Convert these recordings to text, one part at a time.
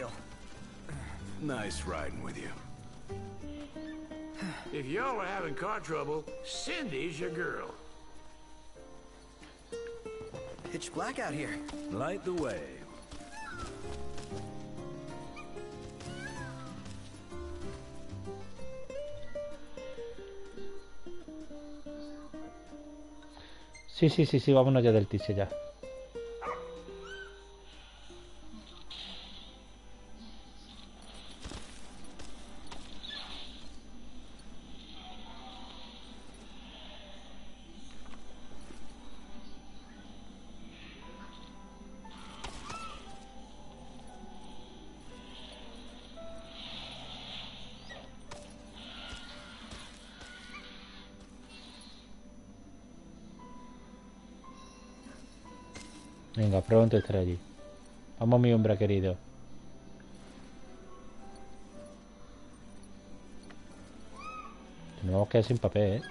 chill. Nice riding with you. If y'all are having car trouble, Cindy's your girl. Pitch black out here. Light the way. Sí, vámonos ya del tise ya. Venga, pronto estaré allí. Vamos, mi hombre querido. Nos vamos a quedar sin papel, ¿eh?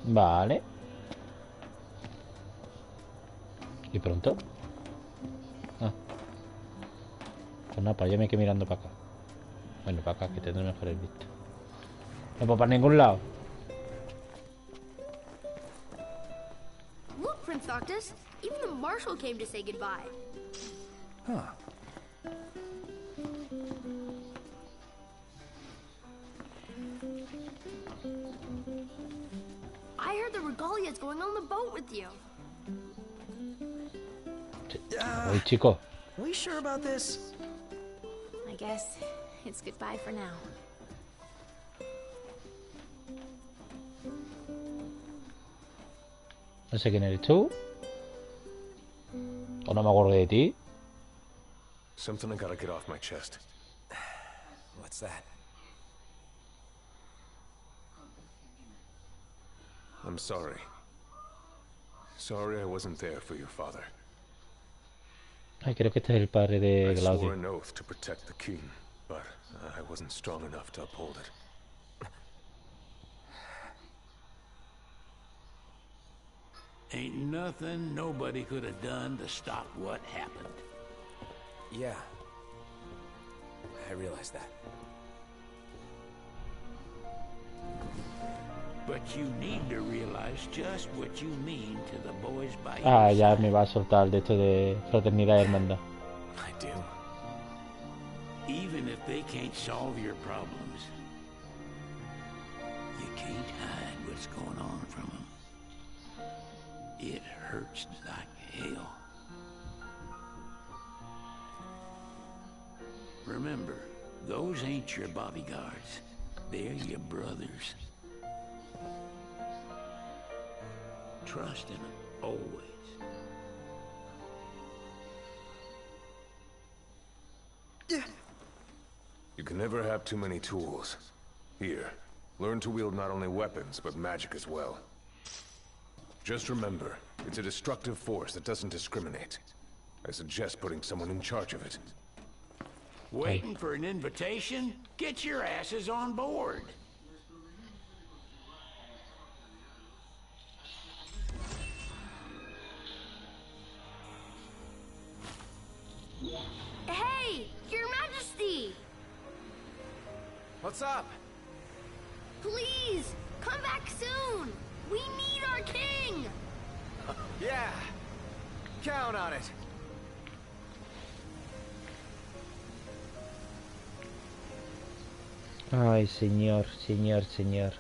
Vale. ¿Y pronto? Ah. Pues nada, pues yo me quedé mirando para acá. Bueno, para acá, que tendré mejor el visto. No puedo para ningún lado. Look, Prince Noctis. Even the marshal came to say goodbye. Huh. I heard the Regalia's going on the boat with you. Oye, chico. Are we sure about this? I guess it's goodbye for now. No sé quién eres tú. O no me acuerdo de ti. Something I gotta get off my chest. What's that? I'm sorry. Sorry I wasn't there for your father. Ay, creo que este es el padre de I swore Claudio. an oath to protect the king, but I wasn't strong enough to uphold it. Ain't nothing nobody could have done to stop what happened. Yeah. I realize that. But you need to realize just what you mean to the boys by Ah, your ya side. me va a soltar de esto de fraternidad y hermandad. I do. Even if they can't solve your problems, you can't hide what's going on from them. It hurts like hell. Remember, those ain't your bodyguards. They're your brothers. Trust in them, always. You can never have too many tools. Here, learn to wield not only weapons, but magic as well. Just remember, it's a destructive force that doesn't discriminate. I suggest putting someone in charge of it. Waiting for an invitation? Get your asses on board. Hey, Your Majesty! What's up? Please, come back soon! We need our king! Yeah. Count on it. Ay, señor, señor, señor.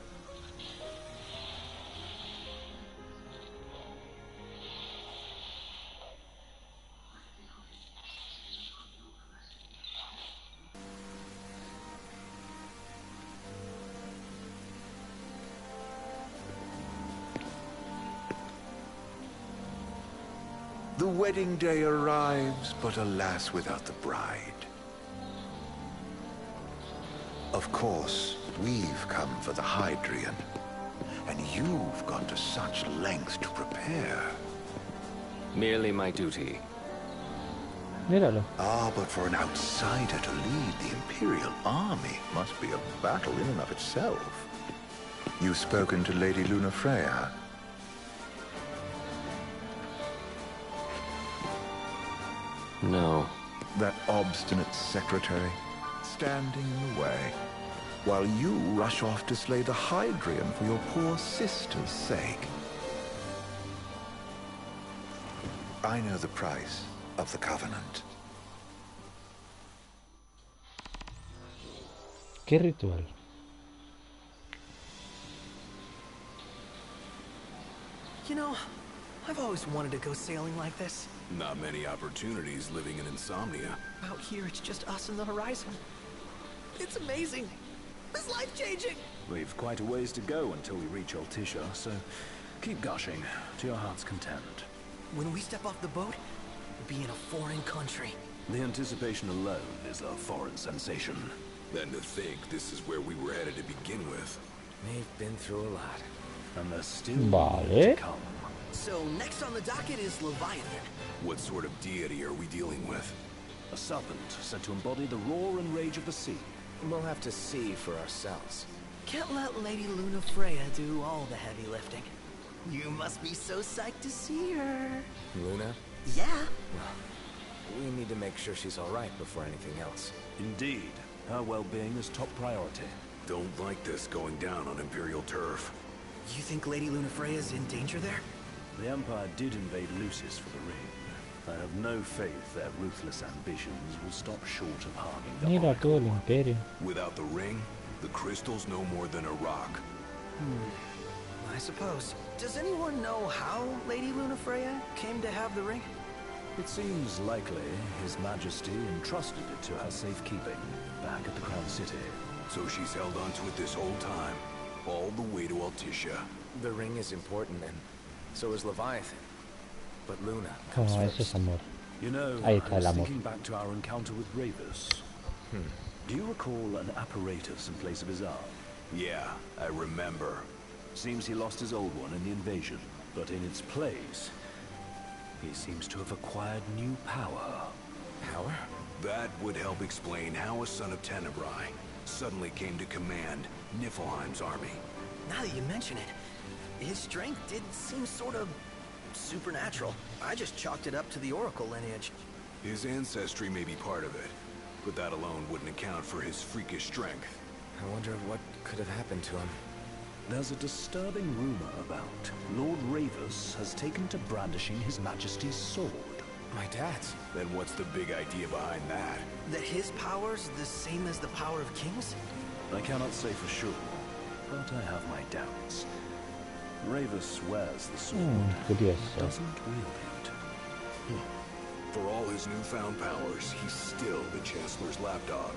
The wedding day arrives, but alas, without the bride. Of course, we've come for the Hydrian. And you've gone to such lengths to prepare. Merely my duty. Míralo. Ah, but for an outsider to lead the Imperial army must be a battle in and of itself. You've spoken to Lady Lunafreya? No. That obstinate secretary, standing in the way, while you rush off to slay the Hydrian for your poor sister's sake. I know the price of the Covenant. ¿Qué ritual? You know, I've always wanted to go sailing like this. Not many opportunities living in insomnia. Out here, it's just us and the horizon. It's amazing. It's life-changing. We've quite a ways to go until we reach Altissia, so keep gushing to your heart's content. When we step off the boat, we'll be in a foreign country. The anticipation alone is a foreign sensation. Then to think this is where we were headed to begin with. They've been through a lot. And there's still Vale. more to come. So next on the docket is Leviathan. What sort of deity are we dealing with? A serpent said to embody the roar and rage of the sea. We'll have to see for ourselves. Can't let Lady Lunafreya do all the heavy lifting. You must be so psyched to see her. Luna? Yeah. Well, we need to make sure she's all right before anything else. Indeed, her well-being is top priority. Don't like this going down on Imperial turf. You think Lady Lunafreya's in danger there? The Empire did invade Lucis for the ring. I have no faith their ruthless ambitions will stop short of harming the Mira Oracle. todo el imperio. Without the ring, the crystal's no more than a rock. I suppose. Does anyone know how Lady Lunafreya came to have the ring? It seems likely His Majesty entrusted it to her safekeeping back at the Crown City. So she's held onto it this whole time, all the way to Altissia. The ring is important, and so is Leviathan. But Luna Oh, comes eso first. es amor. You know, Ahí I está el was amor. thinking back to our encounter with Ravus. Do you recall an apparatus in place of his arm? Yeah, I remember. Seems he lost his old one in the invasion, but in its place, he seems to have acquired new power. Power? That would help explain how a son of Tenebrae suddenly came to command Niflheim's army. Now that you mention it, his strength did seem sort of supernatural. I just chalked it up to the Oracle lineage. His ancestry may be part of it, but that alone wouldn't account for his freakish strength. I wonder what could have happened to him. There's a disturbing rumor about Lord Ravus has taken to brandishing His Majesty's sword. My dad's. Then what's the big idea behind that? That his power's the same as the power of kings? I cannot say for sure, but I have my doubts. Ravus wears the sword, Curioso. doesn't wield it. For all his newfound powers, he's still the Chancellor's lapdog,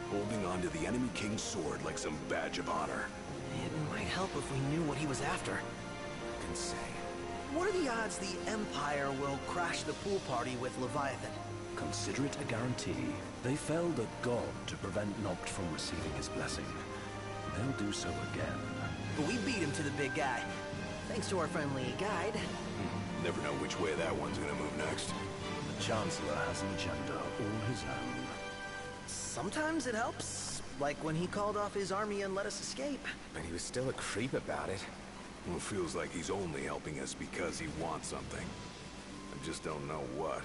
holding on to the enemy king's sword like some badge of honor. It might help if we knew what he was after. I can say. What are the odds the Empire will crash the pool party with Leviathan? Consider it a guarantee. They felled a god to prevent Noct from receiving his blessing. They'll do so again. But we beat him to the big guy. Thanks to our friendly guide. Never know which way that one's gonna move next. The Chancellor has an agenda all his own. Sometimes it helps. Like when he called off his army and let us escape. But he was still a creep about it. Well, it feels like he's only helping us because he wants something. I just don't know what.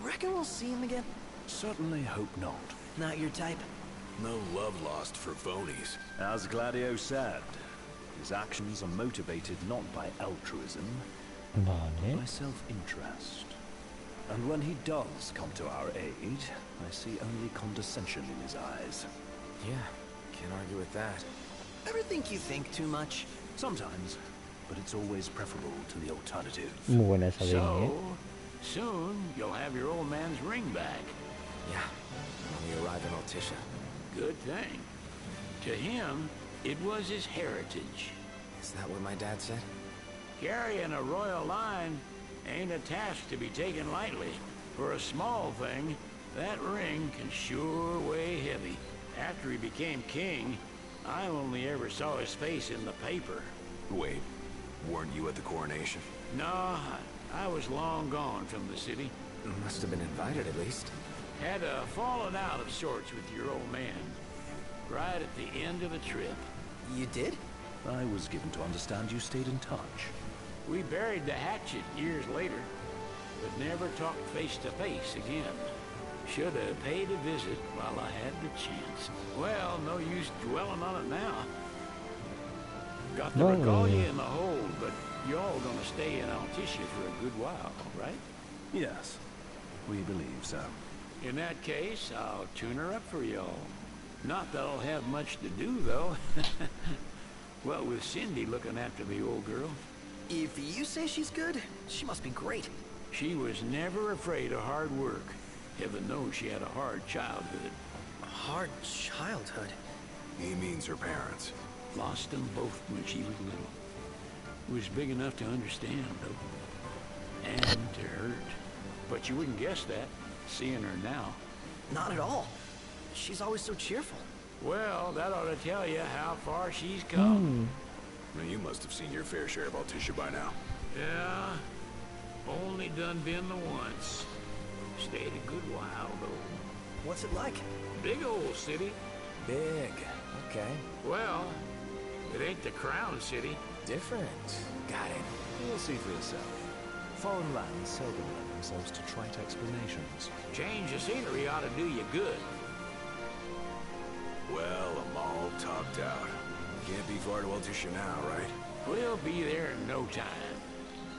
Reckon we'll see him again? Certainly hope not. Not your type? No love lost for phonies. As Gladio said, his actions are motivated not by altruism, Vale. by self-interest. And when he does come to our aid, I see only condescension in his eyes. Yeah, can't argue with that. Ever think you think too much? Sometimes, but it's always preferable to the alternative. Muy buena esa de So, soon you'll have your old man's ring back. Yeah, when we arrive in Altissia. Good thing. To him, it was his heritage. Is that what my dad said? Carrying a royal line ain't a task to be taken lightly. For a small thing, that ring can sure weigh heavy. After he became king, I only ever saw his face in the paper. Wait, weren't you at the coronation? No, I was long gone from the city. Must have been invited at least. Had a falling out of sorts with your old man. Right at the end of the trip. You did? I was given to understand you stayed in touch. We buried the hatchet years later, but never talked face to face again. Should have paid a visit while I had the chance. Well, no use dwelling on it now. Got the regalia in the hold, but y'all gonna stay in Alissia for a good while, right? Yes, we believe so. In that case, I'll tune her up for y'all. Not that I'll have much to do, though. Well, with Cindy looking after the old girl. If you say she's good, she must be great. She was never afraid of hard work. Heaven knows she had a hard childhood. A hard childhood? He means her parents. Lost them both when she was little. Was big enough to understand, though. And to hurt. But you wouldn't guess that, seeing her now. Not at all. She's always so cheerful. Well, that ought to tell you how far she's come. Now, you must have seen your fair share of Alissia by now. Yeah, only done been the once. Stayed a good while, though. What's it like? Big old city. Big. Okay. Well, it ain't the crown city. Different. Got it. You'll see for yourself. Foreign lands seldom lend themselves to trite explanations. Change of scenery ought to do you good. Well, I'm all topped out. Can't be far to Alissia now, right? We'll be there in no time.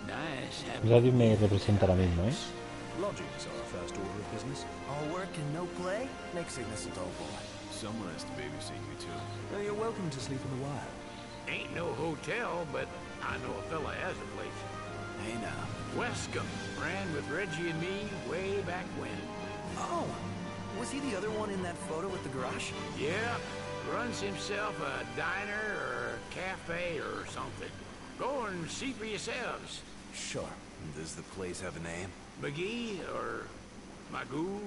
Nice having Radio me representa ahora mismo, ¿eh? Lodgings are our first order of business. All work and no play? Makes Ignis a dull boy. Someone has to babysit you, too. Well, you're welcome to sleep in the wild. Ain't no hotel, but I know a fella has a place. Hey now. Wescombe ran with Reggie and me way back when. Oh, was he the other one in that photo at the garage? Yeah, runs himself a diner or a cafe or something. Go and see for yourselves. Sure. Does the place have a name? McGee or Magoo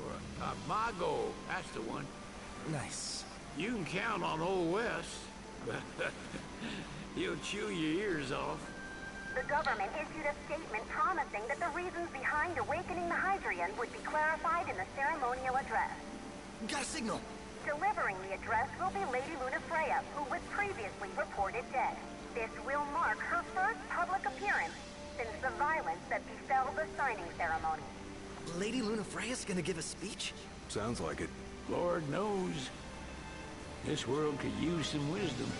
or Mago, that's the one. Nice. You can count on Old West, but he'll chew your ears off. The government issued a statement promising that the reasons behind awakening the Hydrian would be clarified in the ceremonial address. Got a signal. Delivering the address will be Lady Lunafreya, who was previously reported dead. This will mark her first public appearance since the violence that befell the signing ceremony. Lady Lunafreya's gonna give a speech? Sounds like it. Lord knows. This world could use some wisdom.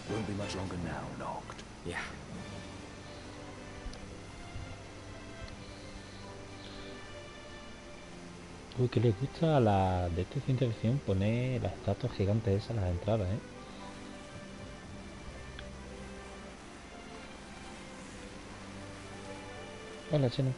Won't be much longer now, Noct. Yeah. Uy, que le gusta a la de esta ciencia ficción poner las estatuas gigantes esas a las entradas, ¿eh? Hola, chino.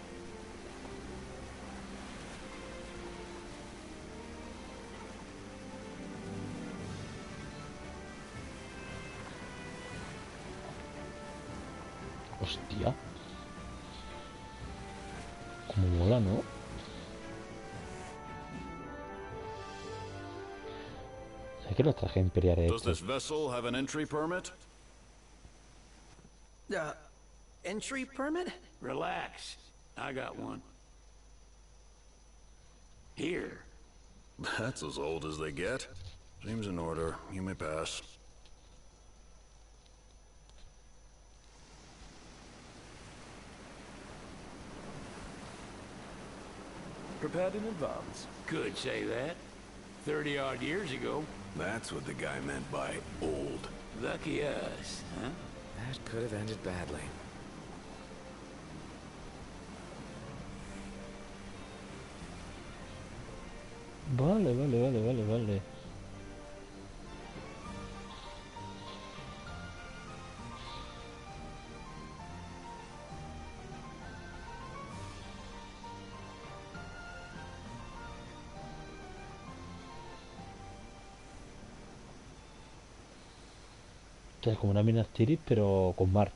Hostia. Como mola, ¿no? ¿Sabes que los trajes imperiales Does this estos? vessel have an entry permit? Entry permit? Relax. I got one. Here. That's as old as they get. Seems in order. You may pass. Prepared in advance. Could say that. 30-odd years ago. That's what the guy meant by old. Lucky us, huh? That could have ended badly. Vale. O sea, como una mina Tirith, pero con mar.